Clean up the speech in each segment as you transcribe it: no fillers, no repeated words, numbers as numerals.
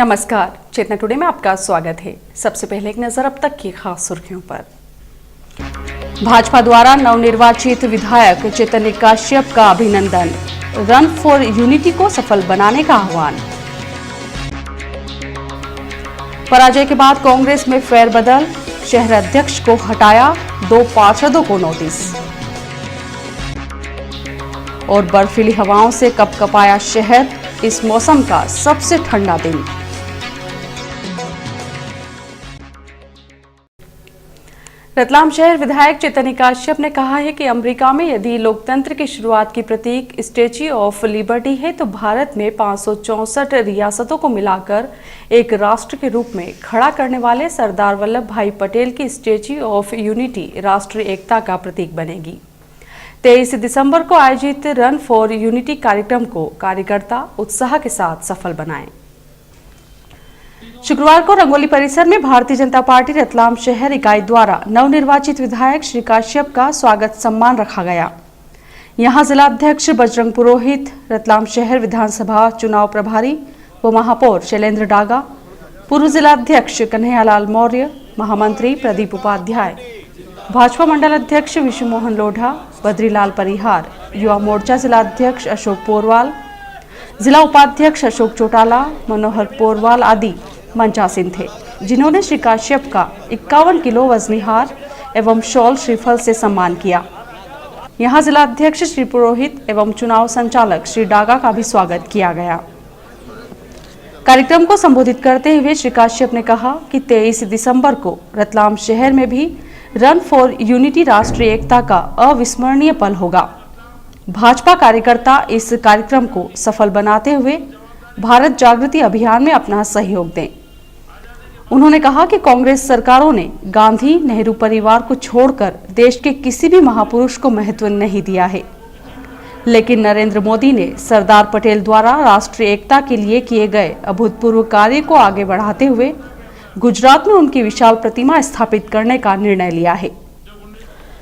नमस्कार, चेतना टुडे में आपका स्वागत है। सबसे पहले एक नजर अब तक की खास सुर्खियों पर। भाजपा द्वारा नवनिर्वाचित विधायक चैतन्य काश्यप का अभिनंदन, रन फॉर यूनिटी को सफल बनाने का आह्वान। पराजय के बाद कांग्रेस में फेरबदल, शहर अध्यक्ष को हटाया, 2 पार्षदों को नोटिस। और बर्फीली हवाओं से कपकपाया शहर, इस मौसम का सबसे ठंडा दिन। रतलाम शहर विधायक चैतन्य काश्यप ने कहा है कि अमेरिका में यदि लोकतंत्र की शुरुआत की प्रतीक स्टैच्यू ऑफ लिबर्टी है तो भारत में 564 रियासतों को मिलाकर एक राष्ट्र के रूप में खड़ा करने वाले सरदार वल्लभ भाई पटेल की स्टैच्यू ऑफ यूनिटी राष्ट्रीय एकता का प्रतीक बनेगी। 23 दिसंबर को आयोजित रन फॉर यूनिटी कार्यक्रम को कार्यकर्ता उत्साह के साथ सफल बनाएं। शुक्रवार को रंगोली परिसर में भारतीय जनता पार्टी रतलाम शहर इकाई द्वारा नवनिर्वाचित विधायक श्री काश्यप का स्वागत सम्मान रखा गया। यहां जिलाध्यक्ष बजरंग पुरोहित, रतलाम शहर विधानसभा चुनाव प्रभारी व महापौर शैलेंद्र डागा, पूर्व जिलाध्यक्ष कन्हैयालाल मौर्य, महामंत्री प्रदीप उपाध्याय, भाजपा मंडल अध्यक्ष विशु मोहन लोढ़ा, बद्रीलाल परिहार, युवा मोर्चा जिलाध्यक्ष अशोक पोरवाल, जिला उपाध्यक्ष अशोक चौटाला, मनोहर पोरवाल आदि मंचासीन थे, जिन्होंने श्री काश्यप का 51 किलो वजनीहार एवं शॉल श्रीफल से सम्मान किया। यहां जिलाध्यक्ष श्री पुरोहित एवं चुनाव संचालक श्री डागा का भी स्वागत किया गया। कार्यक्रम को संबोधित करते हुए श्री काश्यप ने कहा कि 23 दिसंबर को रतलाम शहर में भी रन फॉर यूनिटी राष्ट्रीय एकता का अविस्मरणीय पल होगा। भाजपा कार्यकर्ता इस कार्यक्रम को सफल बनाते हुए भारत जागृति अभियान में अपना सहयोग दें। उन्होंने कहा कि कांग्रेस सरकारों ने गांधी नेहरू परिवार को छोड़कर देश के किसी भी महापुरुष को महत्व नहीं दिया है, लेकिन नरेंद्र मोदी ने सरदार पटेल द्वारा राष्ट्रीय एकता के लिए किए गए अभूतपूर्व कार्य को आगे बढ़ाते हुए गुजरात में उनकी विशाल प्रतिमा स्थापित करने का निर्णय लिया है।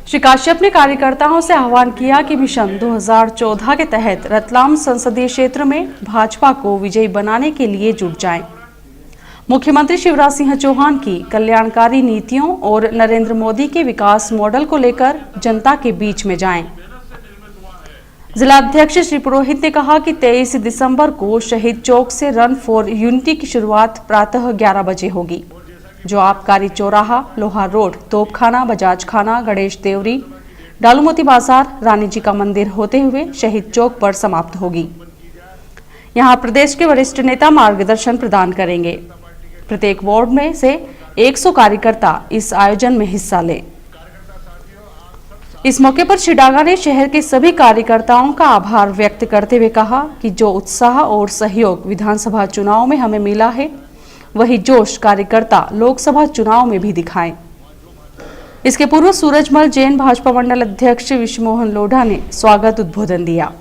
श्री काश्यप ने कार्यकर्ताओं से आह्वान किया कि मिशन 2014 के तहत रतलाम संसदीय क्षेत्र में भाजपा को विजयी बनाने के लिए जुट जाएं। मुख्यमंत्री शिवराज सिंह चौहान की कल्याणकारी नीतियों और नरेंद्र मोदी के विकास मॉडल को लेकर जनता के बीच में जाएं। जिलाध्यक्ष श्री पुरोहित ने कहा कि 23 दिसंबर को शहीद चौक से रन फॉर यूनिटी की शुरुआत प्रातः 11 बजे होगी, जो आबकारी चौराहा, लोहार रोड, तोपखाना, बजाज खाना, गणेश देवरी, डालूमोती बाजार, रानी जी का मंदिर होते हुए शहीद चौक पर समाप्त होगी। यहां प्रदेश के वरिष्ठ नेता मार्गदर्शन प्रदान करेंगे। प्रत्येक वार्ड में से 100 कार्यकर्ता इस आयोजन में हिस्सा लें। इस मौके पर श्री डागा ने शहर के सभी कार्यकर्ताओं का आभार व्यक्त करते हुए कहा कि जो उत्साह और सहयोग विधानसभा चुनाव में हमें मिला है, वही जोश कार्यकर्ता लोकसभा चुनाव में भी दिखाएं। इसके पूर्व सूरजमल जैन भाजपा मंडल अध्यक्ष विश्वमोहन लोढ़ा ने स्वागत उद्बोधन दिया।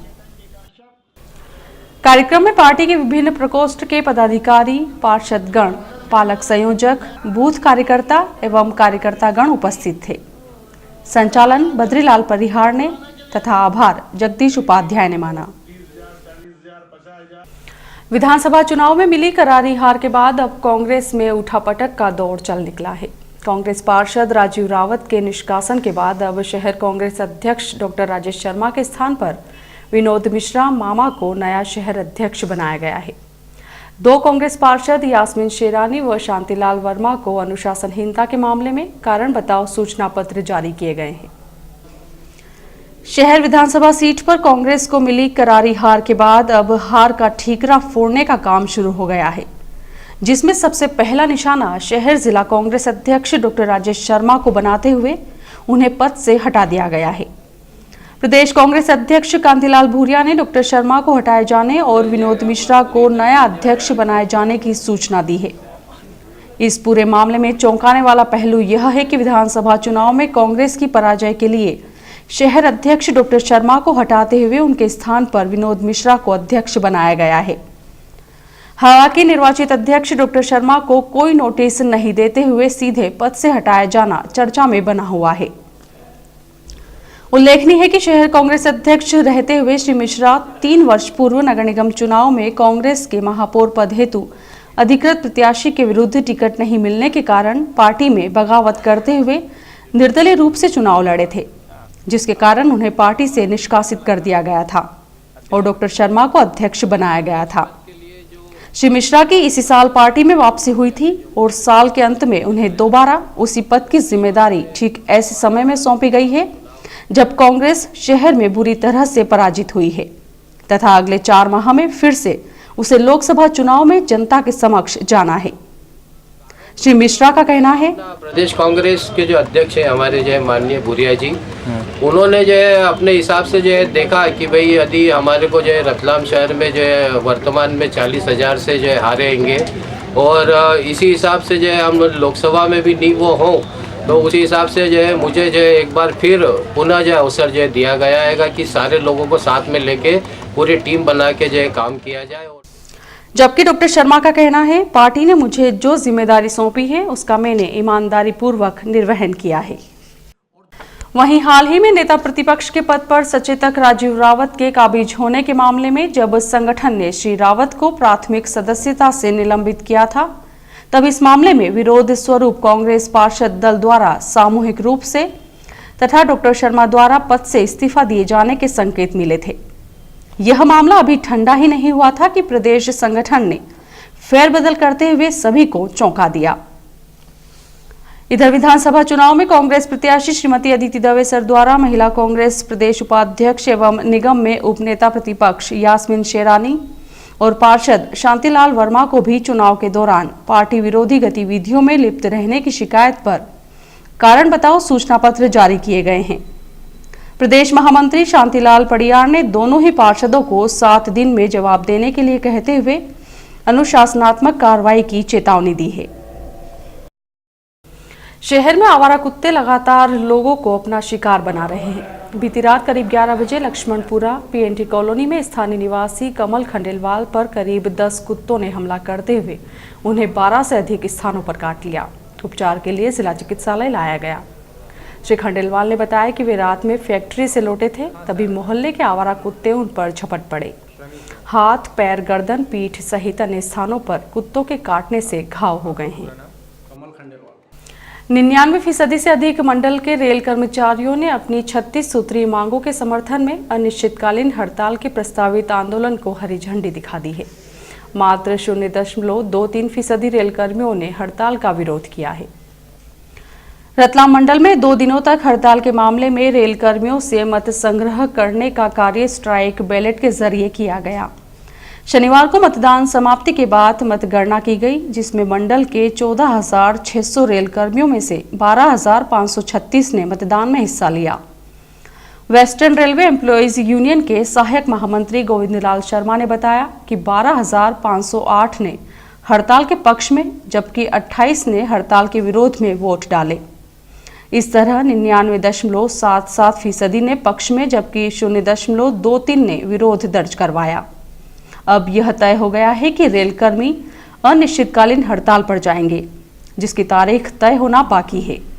कार्यक्रम में पार्टी के विभिन्न प्रकोष्ठ के पदाधिकारी, पार्षदगण, पालक संयोजक, बूथ कार्यकर्ता एवं कार्यकर्तागण उपस्थित थे। संचालन बद्रीलाल परिहार ने तथा आभार जगदीश उपाध्याय ने माना। विधानसभा चुनाव में मिली करारी हार के बाद अब कांग्रेस में उठापटक का दौर चल निकला है। कांग्रेस पार्षद राजीव रावत के निष्कासन के बाद अब शहर कांग्रेस अध्यक्ष डॉक्टर राजेश शर्मा के स्थान पर विनोद मिश्रा मामा को नया शहर अध्यक्ष बनाया गया है। 2 कांग्रेस पार्षद यास्मीन शेरानी व शांतिलाल वर्मा को अनुशासनहीनता के मामले में कारण बताओ सूचना पत्र जारी किए गए हैं। शहर विधानसभा सीट पर कांग्रेस को मिली करारी हार के बाद अब हार का ठीकरा फोड़ने का काम शुरू हो गया है, जिसमें सबसे पहला निशाना शहर जिला कांग्रेस अध्यक्ष डॉक्टर राजेश शर्मा को बनाते हुए उन्हें पद से हटा दिया गया है। प्रदेश कांग्रेस अध्यक्ष कांतिलाल भूरिया ने डॉक्टर शर्मा को हटाए जाने और विनोद मिश्रा को नया अध्यक्ष बनाए जाने की सूचना दी है। इस पूरे मामले में चौंकाने वाला पहलू यह है कि विधानसभा चुनाव में कांग्रेस की पराजय के लिए शहर अध्यक्ष डॉक्टर शर्मा को हटाते हुए उनके स्थान पर विनोद मिश्रा को अध्यक्ष बनाया गया है। हालांकि निर्वाचित अध्यक्ष डॉक्टर शर्मा को कोई नोटिस नहीं देते हुए सीधे पद से हटाया जाना चर्चा में बना हुआ है। उल्लेखनीय है कि शहर कांग्रेस अध्यक्ष रहते हुए श्री मिश्रा 3 वर्ष पूर्व नगर निगम चुनाव में कांग्रेस के महापौर पद हेतु अधिकृत प्रत्याशी के विरुद्ध टिकट नहीं मिलने के कारण पार्टी में बगावत करते हुए निर्दलीय रूप से चुनाव लड़े थे, जिसके कारण उन्हें पार्टी से निष्कासित कर दिया गया था और डॉक्टर शर्मा को अध्यक्ष बनाया गया था। श्री मिश्रा की इसी साल पार्टी में वापसी हुई थी और साल के अंत में उन्हें दोबारा उसी पद की जिम्मेदारी ठीक ऐसे समय में सौंपी गई है जब कांग्रेस शहर में बुरी तरह से पराजित हुई है तथा अगले 4 माह में फिर से उसे लोकसभा चुनाव में जनता के समक्ष जाना है। श्री मिश्रा का कहना है, प्रदेश कांग्रेस के जो अध्यक्ष है हमारे जो है माननीय भूरिया जी, उन्होंने जो है अपने हिसाब से जो है देखा कि भाई यदि हमारे को जो है रतलाम शहर में जो है वर्तमान में 40,000 से जो है हारेंगे और इसी हिसाब से जो है हम लोकसभा में भी नहीं वो हों, तो उसी हिसाब से जो है मुझे जो है एक बार फिर पुनः जो अवसर जो है दिया गया है कि सारे लोगों को साथ में लेके पूरी टीम बना के जो है काम किया जाए। जबकि डॉक्टर शर्मा का कहना है, पार्टी ने मुझे जो जिम्मेदारी सौंपी है उसका मैंने ईमानदारी पूर्वक निर्वहन किया है। वहीं हाल ही में नेता प्रतिपक्ष के पद पर सचेतक राजीव रावत के काबिज होने के मामले में जब संगठन ने श्री रावत को प्राथमिक सदस्यता से निलंबित किया था, तब इस मामले में विरोध स्वरूप कांग्रेस पार्षद दल द्वारा सामूहिक रूप से तथा डॉक्टर शर्मा द्वारा पद से इस्तीफा दिए जाने के संकेत मिले थे। यह मामला अभी ठंडा ही नहीं हुआ था कि प्रदेश संगठन ने फेरबदल करते हुए सभी को चौंका दिया। इधर विधानसभा चुनाव में कांग्रेस प्रत्याशी श्रीमती अदिति दवे सर द्वारा महिला कांग्रेस प्रदेश उपाध्यक्ष एवं निगम में उपनेता प्रतिपक्ष यास्मीन शेरानी और पार्षद शांतिलाल वर्मा को भी चुनाव के दौरान पार्टी विरोधी गतिविधियों में लिप्त रहने की शिकायत पर कारण बताओ सूचना पत्र जारी किए गए हैं। प्रदेश महामंत्री शांतिलाल पडियार ने दोनों ही पार्षदों को 7 दिन में जवाब देने के लिए कहते हुए अनुशासनात्मक कार्रवाई की चेतावनी दी है। शहर में आवारा कुत्ते लगातार लोगों को अपना शिकार बना रहे हैं। बीती रात करीब 11 बजे लक्ष्मणपुरा पीएनटी कॉलोनी में स्थानीय निवासी कमल खंडेलवाल पर करीब 10 कुत्तों ने हमला करते हुए उन्हें 12 से अधिक स्थानों पर काट लिया। उपचार के लिए जिला चिकित्सालय लाया गया। श्री खंडेलवाल ने बताया कि वे रात में फैक्ट्री से लौटे थे, तभी मोहल्ले के आवारा कुत्ते उन पर झपट पड़े। हाथ, पैर, गर्दन, पीठ सहित अन्य स्थानों पर कुत्तों के काटने से घाव हो गए हैं। 99% से अधिक मंडल के रेल कर्मचारियों ने अपनी 36 सूत्रीय मांगों के समर्थन में अनिश्चितकालीन हड़ताल के प्रस्तावित आंदोलन को हरी झंडी दिखा दी है। मात्र 0.23% रेल कर्मियों ने हड़ताल का विरोध किया है। रतलाम मंडल में 2 दिनों तक हड़ताल के मामले में रेल कर्मियों से मत संग्रह करने का कार्य स्ट्राइक बैलेट के जरिए किया गया। शनिवार को मतदान समाप्ति के बाद मतगणना की गई, जिसमें मंडल के 14,600 रेल कर्मियों में से 12,536 ने मतदान में हिस्सा लिया। वेस्टर्न रेलवे एम्प्लॉयज यूनियन के सहायक महामंत्री गोविंद लाल शर्मा ने बताया कि 12,508 ने हड़ताल के पक्ष में जबकि 28 ने हड़ताल के विरोध में वोट डाले। इस तरह 99.77% ने पक्ष में जबकि 0.23 ने विरोध दर्ज करवाया। अब यह तय हो गया है कि रेलकर्मी अनिश्चितकालीन हड़ताल पर जाएंगे, जिसकी तारीख तय होना बाकी है।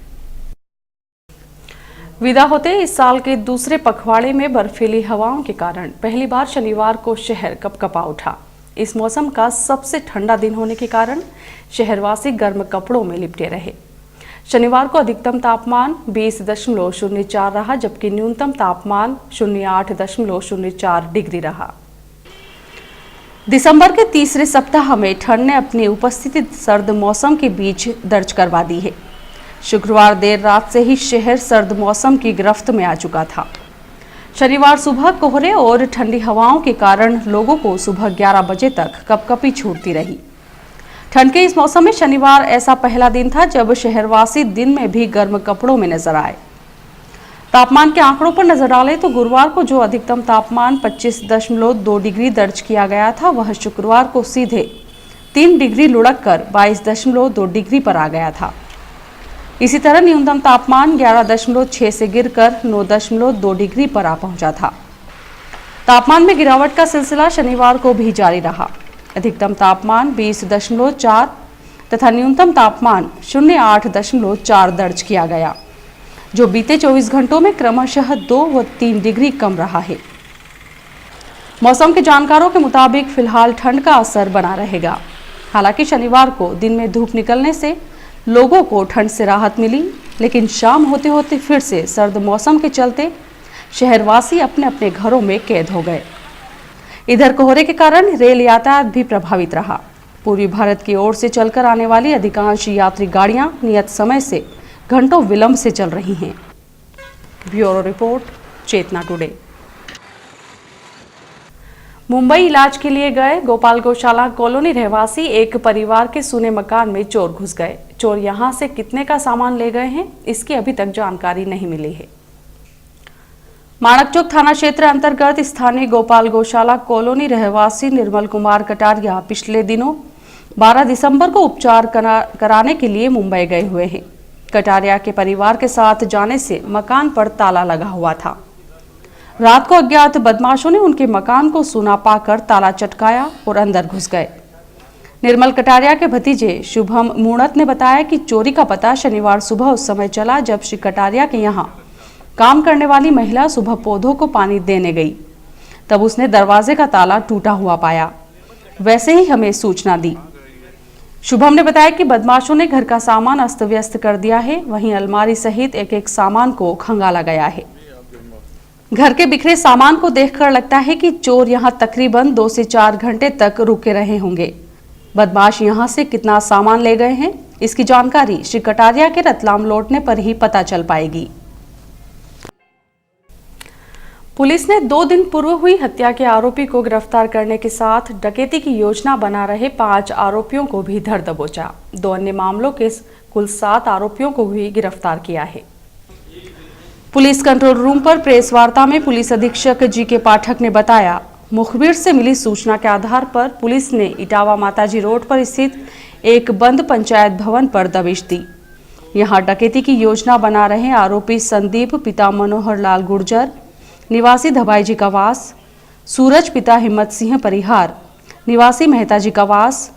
विदा होते इस साल के दूसरे पखवाड़े में बर्फीली हवाओं के कारण पहली बार शनिवार को शहर कपकपा उठा। इस मौसम का सबसे ठंडा दिन होने के कारण शहरवासी गर्म कपड़ों में लिपटे रहे। शनिवार को अधिकतम तापमान 20.04 रहा, जबकि न्यूनतम तापमान 08.04 डिग्री रहा। दिसंबर के तीसरे सप्ताह में ठंड ने अपनी उपस्थिति सर्द मौसम के बीच दर्ज करवा दी है। शुक्रवार देर रात से ही शहर सर्द मौसम की गिरफ्त में आ चुका था। शनिवार सुबह कोहरे और ठंडी हवाओं के कारण लोगों को सुबह 11 बजे तक कपकपी छूटती रही। ठंड के इस मौसम में शनिवार ऐसा पहला दिन था जब शहरवासी दिन में भी गर्म कपड़ों में नजर आए। तापमान के आंकड़ों पर नजर डालें तो गुरुवार को जो अधिकतम तापमान 25.2 डिग्री दर्ज किया गया था, वह शुक्रवार को सीधे 3 डिग्री लुढ़क कर 22.2 डिग्री पर आ गया था। इसी तरह न्यूनतम तापमान 11.6 से गिरकर 9.2 डिग्री पर आ पहुंचा था। तापमान में गिरावट का सिलसिला शनिवार को भी जारी रहा। अधिकतम तापमान 20.4 तथा न्यूनतम तापमान 08.4 दर्ज किया गया, जो बीते 24 घंटों में क्रमशः 2 व 3 डिग्री कम रहा है। मौसम के जानकारों के मुताबिक फिलहाल ठंड का असर बना रहेगा। हालांकि शनिवार को दिन में धूप निकलने से लोगों को ठंड से राहत मिली, लेकिन शाम होते होते फिर से सर्द मौसम के चलते शहरवासी अपने अपने घरों में कैद हो गए। इधर कोहरे के कारण रेल यातायात भी प्रभावित रहा। पूर्वी भारत की ओर से चलकर आने वाली अधिकांश यात्री गाड़ियां नियत समय से घंटों विलंब से चल रही हैं। ब्यूरो रिपोर्ट, चेतना टुडे। मुंबई इलाज के लिए गए गोपाल गौशाला कॉलोनी रहवासी एक परिवार के सूने मकान में चोर घुस गए। चोर यहां से कितने का सामान ले गए हैं, इसकी अभी तक जानकारी नहीं मिली है। माणकचौक थाना क्षेत्र अंतर्गत स्थानीय गोपाल गौशाला कॉलोनी रहवासी निर्मल कुमार कटारिया पिछले दिनों 12 दिसंबर को उपचार कराने के लिए मुंबई गए हुए हैं। कटारिया के परिवार के साथ जाने से मकान पर ताला लगा हुआ था। रात को अज्ञात बदमाशों ने उनके मकान को सूना पाकर ताला चटकाया और अंदर घुस गए। निर्मल कटारिया के भतीजे शुभम मूणत ने बताया कि चोरी का पता शनिवार सुबह उस समय चला जब श्री कटारिया के यहाँ काम करने वाली महिला सुबह पौधों को पानी देने गई। तब उसने दरवाजे का ताला टूटा हुआ पाया। वैसे ही हमें सूचना दी। शुभम ने बताया कि बदमाशों ने घर का सामान अस्त व्यस्त कर दिया है, वहीं अलमारी सहित एक एक सामान को खंगाला गया है। घर के बिखरे सामान को देखकर लगता है कि चोर यहां तकरीबन 2 से 4 घंटे तक रुके रहे होंगे। बदमाश यहां से कितना सामान ले गए हैं, इसकी जानकारी श्री कटारिया के रतलाम लौटने पर ही पता चल पाएगी। पुलिस ने 2 दिन पूर्व हुई हत्या के आरोपी को गिरफ्तार करने के साथ डकैती की योजना बना रहे 5 आरोपियों को भी धर दबोचा। 2 अन्य मामलों के कुल 7 आरोपियों को भी गिरफ्तार किया है। पुलिस कंट्रोल रूम पर प्रेस वार्ता में पुलिस अधीक्षक जी.के. पाठक ने बताया, मुखबिर से मिली सूचना के आधार पर पुलिस ने इटावा माताजी रोड पर स्थित एक बंद पंचायत भवन पर दबिश दी। यहां डकैती की योजना बना रहे आरोपी संदीप पिता मनोहर लाल गुर्जर निवासी धबाई जी का वास, सूरज पिता हिम्मत सिंह परिहार निवासी मेहता जी का वास,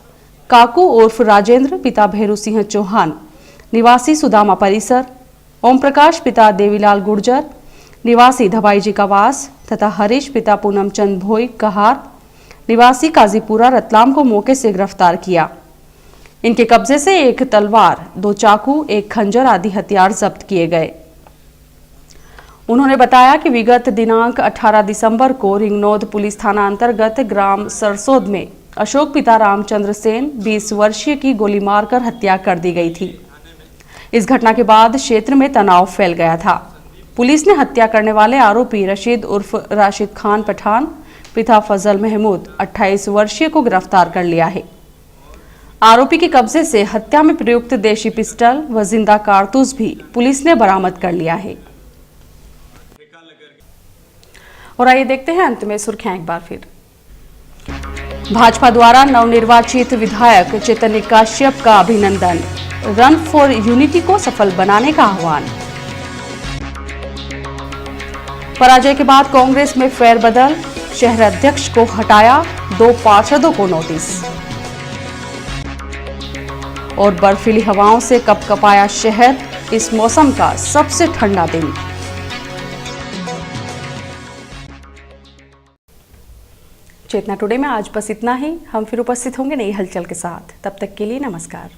काकू उर्फ राजेंद्र पिता भैरू सिंह चौहान निवासी सुदामा परिसर, ओम प्रकाश पिता देवीलाल गुर्जर निवासी धबाई जी का वास तथा हरीश पिता पूनम चंद भोई कहार निवासी काजीपुरा रतलाम को मौके से गिरफ्तार किया। इनके कब्जे से एक तलवार, 2 चाकू, एक खंजर आदि हथियार जब्त किए गए। उन्होंने बताया कि विगत दिनांक 18 दिसंबर को रिंगनौद पुलिस थाना अंतर्गत ग्राम सरसोद में अशोक पिता रामचंद्र सेन 20 वर्षीय की गोली मारकर हत्या कर दी गई थी। इस घटना के बाद क्षेत्र में तनाव फैल गया था। पुलिस ने हत्या करने वाले आरोपी रशीद उर्फ राशिद खान पठान पिता फजल महमूद 28 वर्षीय को गिरफ्तार कर लिया है। आरोपी के कब्जे से हत्या में प्रयुक्त देशी पिस्टल व जिंदा कारतूस भी पुलिस ने बरामद कर लिया है। और आइए देखते हैं अंत में सुर्खियां एक बार फिर। भाजपा द्वारा नवनिर्वाचित विधायक चैतन्य काश्यप का अभिनंदन, रन फॉर यूनिटी को सफल बनाने का आह्वान। पराजय के बाद कांग्रेस में फेरबदल, शहर अध्यक्ष को हटाया, 2 पार्षदों को नोटिस। और बर्फीली हवाओं से कपकपाया शहर, इस मौसम का सबसे ठंडा दिन। चेतना टुडे में आज बस इतना ही। हम फिर उपस्थित होंगे नई हलचल के साथ। तब तक के लिए नमस्कार।